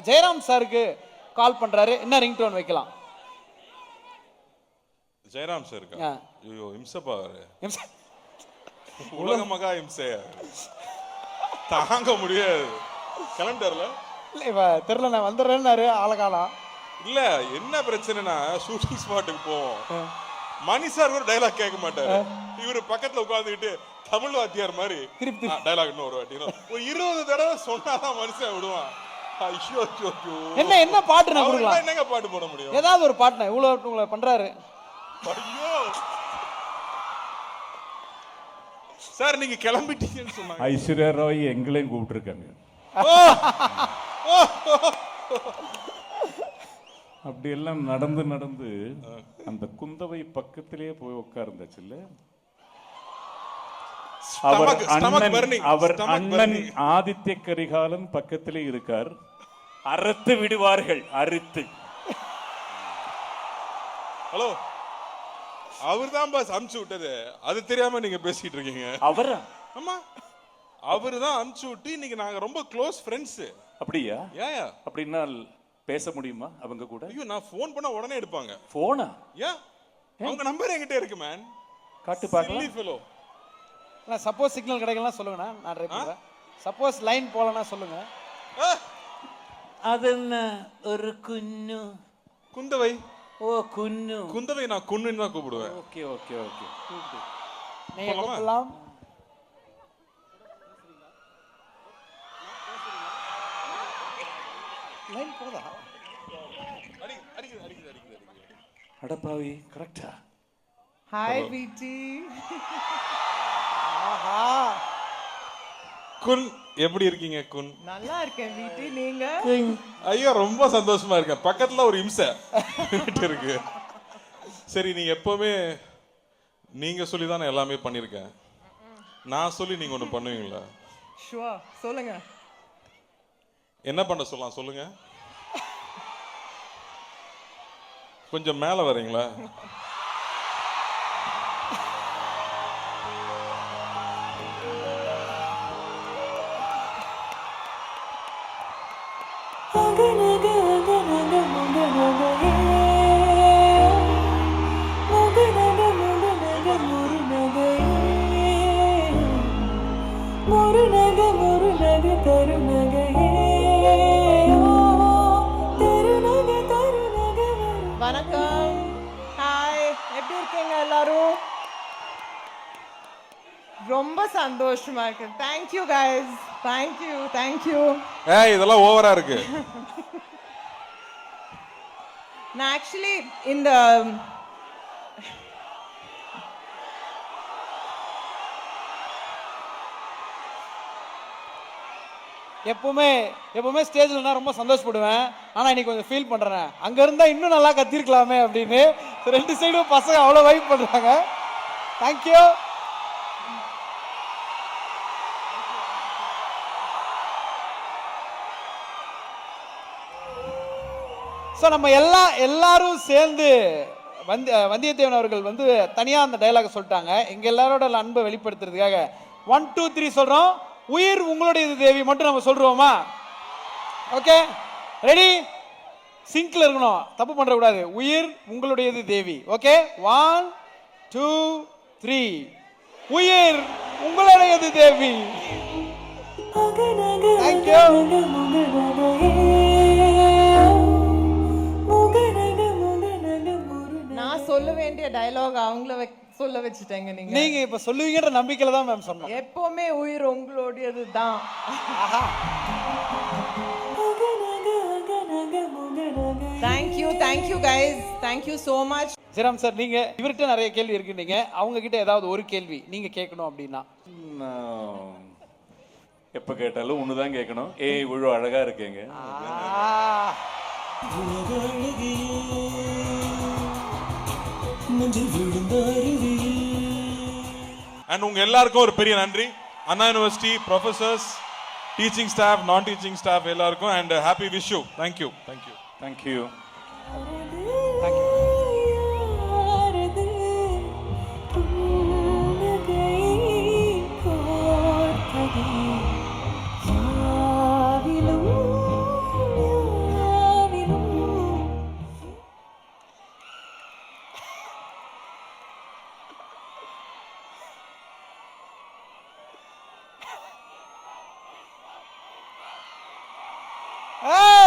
ஜெயராம் சாருக்கு கால் பண்றாரு. என்ன ரிங்டோன் வைக்கலாம்? ஜெயராம் சாருக்கா? ஐயோ இம்சப்பா அவரு. உலக மகா இம்சையா தாங்க முடியாது. கிளம்பிட்டார்ல? இல்ல இவ தெரியல, நான் வந்துடுறேன்னாரு ஆளகாலம். இல்ல என்ன பிரச்சனைனா ஷூட்டிங் ஸ்பாட்டுக்கு போவோம். மணி சார் ஒரு டைலாக் கேட்க மாட்டாரு. இவரு பக்கத்துல உட்கார்ந்துக்கிட்டு தமிழ் வாத்தியார் மாதிரி டைலாக் இன்னும் ஒரு வாட்டி ஒரு 20 தடவை சொன்னாதான் மனுஷன் விடுவான். ஐயோ என்ன என்ன பாட்டு நான் கொடுக்கலாம்? என்னங்க பாட்டு போட முடியும்? ஏதாவது ஒரு பாட்டு நான் இவ்வளவு உங்களை பண்றாரு. ஐயோ சார் நீங்க கிளம்பிட்டீங்கன்னு சொன்னாங்க. ஐஸ்வர்யா ராய் எங்களையும் கூப்பிட்டுருக்காங்க. அப்படி எல்லாம் நடந்து நடந்து அந்த குந்தவை பக்கத்திலேயே போய் உட்கார்ந்தாச்சுல்ல. அவர் அண்ணன் ஆதித்ய கரிகாலன் பக்கத்திலே இருக்கார். அறுத்து விடுவார்கள், அறுத்து. ஹலோ, அவர் தான் பாஸ் அமுச்சு விட்டது. அது தெரியாம நீங்க பேசிட்டு இருக்கீங்க. அவரா? ஆமா, அவரு தான் அமுச்சு விட்டு இன்னைக்கு நாங்க ரொம்ப க்ளோஸ் ஃப்ரெண்ட்ஸ். அப்படியா? ஏயா அப்படின்னா பேச முடியுமா அவங்க கூட? ஐயோ, நான் ஃபோன் பண்ணா உடனே எடுப்பாங்க. போனா? ஏன் அவங்க நம்பர் என்கிட்ட இருக்கு மேன். காட்டு பார்க்கலாம். நான் சப்போஸ் சிக்னல் கிடைக்கலாம் சொல்லுங்க, நான் ட்ரை பண்றேன். சப்போஸ் லைன் போலனா சொல்லுங்க. அதென்ன ஒரு குன்னு குந்தவை? ஓ குன்னு. குந்தவை நான் குன்னுன்னு தான் கூப்பிடுவேன். Okay okay okay. நீங்க கூப்பிடலாம். லைன் போதா? அடப்பாவி, கரெக்டா? ஹாய் பிடி. ஆஹா, குன் எப்படி இருக்கீங்க? குன் நல்லா இருக்கேன் பிடி, நீங்க? ஐயோ ரொம்ப சந்தோஷமா இருக்கேன். பக்கத்துல ஒரு இம்சை இருக்கு. சரி, நீங்க எப்பவுமே நீங்க சொல்லி தான் நான் எல்லாமே பண்ணிருக்கேன். நான் சொல்லி நீங்க ஒண்ணு பண்ணுவீங்களா? ஷுவர், சொல்லுங்க. என்ன பண்ண சொல்லலாம் சொல்லுங்க. கொஞ்சம் மேல வரீங்களா? வணக்கம். ஹாய், எப்படி இருக்கீங்க எல்லாரும்? ரொம்ப சந்தோஷமா இருக்கு. Thank you guys. Thank you, thank you. ஏய், இதெல்லாம் ஓவரா இருக்கு. நான் ஆக்சுவலி இந்த எப்பவுமே ஸ்டேஜ்ல நான் ரொம்ப சந்தோஷப்படுவேன். ஆனா இன்னைக்கு கொஞ்சம் ஃபீல் பண்றேன். அங்க இருந்தா இன்னும் நல்லா கத்திருக்கலாமே அப்படின்னு. ரெண்டு சைடும் பசங்க அவ்வளவு வைப் பண்றாங்க. தேங்க்யூ. ஸோ நம்ம எல்லாரும் சேர்ந்து வந்தியத்தேவன் அவர்கள் வந்து தனியாக அந்த டைலாக் சொல்லிட்டாங்க. எங்கள் எல்லாரோட அன்பை வெளிப்படுத்துறதுக்காக 1 2 3 சொல்கிறோம். உயிர் உங்களுடையது தேவி மட்டும் நம்ம சொல்றோமா? Okay, ready? சிங்க்ல இருக்கணும், தப்பு பண்ணக்கூடாது. உயிர் உங்களுடையது தேவி. ஓகே, 1 2 3. உயிர் உங்களுடையது தேவி. தேங்க்யூ. நான் சொல்ல வேண்டிய டயலாக் அவங்கள சொல்ல வச்சுட்டேங்க. நீங்க இப்ப சொல்லுவீங்கன்ற நம்பிக்கையில தான் மேம் சொன்னோம். எப்பவுமே உயிர் உங்களுடையது தான். Thank you guys. Thank you so much. Jayaram sir, நீங்க இவர்கிட்ட நிறைய கேள்வி இருக்குன்னீங்க. அவங்க கிட்ட ஏதாவது ஒரு கேள்வி நீங்க கேட்கணும் அப்படின்னா? எப்ப கேட்டாலும் ஒண்ணுதான் கேட்கணும். ஏய், இவ்வளவு அழகா இருக்கீங்க. அண்ட் உங்க எல்லாருக்கும் ஒரு பெரிய நன்றி. Anna university professors, teaching staff, நான் டீச்சிங் ஸ்டாஃப் எல்லாருக்கும் and happy wish you. Thank you. Thank you. Thank you. யாவிலும் ஏய்